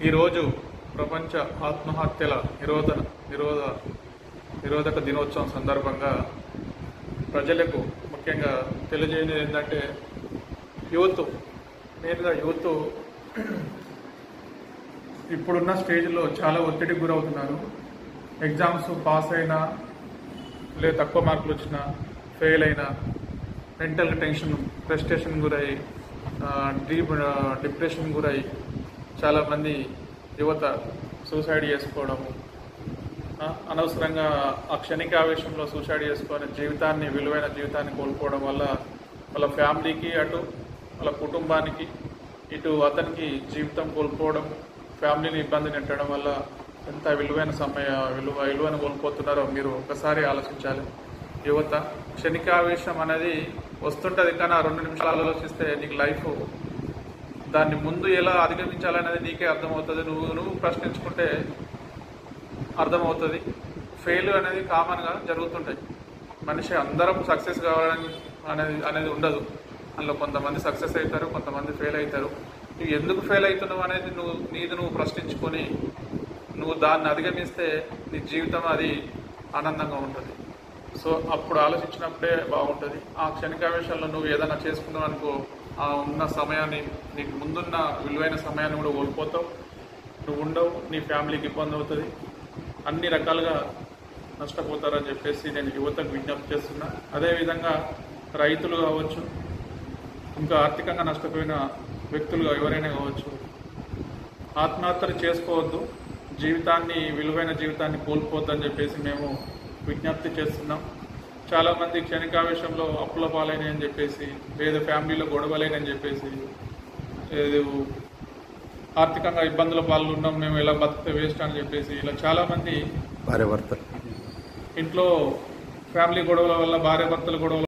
ఈరోజు ప్రపంచ ఆత్మహత్యల నిరోధక దినోత్సవం సందర్భంగా ప్రజలకు ముఖ్యంగా తెలియజేయడం ఏంటంటే మెయిన్గా యూత్ ఇప్పుడున్న స్టేజ్లో చాలా ఒత్తిడికి గురవుతున్నారు. ఎగ్జామ్స్ పాస్ అయినా లేదా తక్కువ మార్కులు వచ్చినా ఫెయిల్ అయినా మెంటల్ టెన్షన్ ఫ్రస్ట్రేషన్ గురై డిప్రెషన్ గురై చాలామంది యువత సూసైడ్ చేసుకోవడము, అనవసరంగా ఆ క్షణిక ఆవేశంలో సూసైడ్ చేసుకొని విలువైన జీవితాన్ని కోల్పోవడం వల్ల వాళ్ళ ఫ్యామిలీకి అటు వాళ్ళ కుటుంబానికి ఇటు అతనికి జీవితం కోల్పోవడం, ఫ్యామిలీని ఇబ్బంది నెట్టడం వల్ల ఎంత విలువను కోల్పోతున్నారో మీరు ఒకసారి ఆలోచించాలి. యువత క్షణికావేశం అనేది వస్తుంటుంది, కానీ ఆ 2 నిమిషాలు ఆలోచిస్తే నీకు లైఫ్ దాన్ని ముందు ఎలా అధిగమించాలనేది నీకే అర్థమవుతుంది. నువ్వు ప్రశ్నించుకుంటే అర్థమవుతుంది. ఫెయిల్ అనేది కామన్గా జరుగుతుంటాయి. మనిషి అందరం సక్సెస్ కావాలని అనేది ఉండదు. అందులో కొంతమంది సక్సెస్ అవుతారు, కొంతమంది ఫెయిల్ అవుతారు. నువ్వు ఎందుకు ఫెయిల్ అవుతున్నావు అనేది నువ్వు ప్రశ్నించుకొని నువ్వు దాన్ని అధిగమిస్తే నీ జీవితం అది ఆనందంగా ఉంటుంది. సో అప్పుడు ఆలోచించినప్పుడే బాగుంటుంది. ఆ క్షణికావేశాల్లో నువ్వు ఏదైనా చేసుకున్నావు అనుకో, ఆ ఉన్న సమయాన్ని, నీకు ముందున్న విలువైన సమయాన్ని కూడా కోల్పోతావు. నువ్వు ఉండవు, నీ ఫ్యామిలీకి ఇబ్బంది అవుతుంది, అన్ని రకాలుగా నష్టపోతారని చెప్పేసి నేను యువతకు విజ్ఞప్తి చేస్తున్నా. అదేవిధంగా రైతులు కావచ్చు, ఇంకా ఆర్థికంగా నష్టపోయిన వ్యక్తులు ఎవరైనా కావచ్చు, ఆత్మహత్యలు చేసుకోవద్దు, విలువైన జీవితాన్ని కోల్పోవద్దని చెప్పేసి మేము విజ్ఞప్తి చేస్తున్నాం. చాలామంది క్షణికావేశంలో అప్పుల పాలైనని చెప్పేసి, లేదా ఫ్యామిలీలో గొడవలేనని చెప్పేసి, ఆర్థికంగా ఇబ్బందుల పాలు ఉన్నాం, మేము ఎలా బతికితే వేస్ట్ అని చెప్పేసి, ఇలా చాలామంది భార్యాభర్తలు ఇంట్లో ఫ్యామిలీ గొడవల వల్ల భార్యాభర్తల గొడవల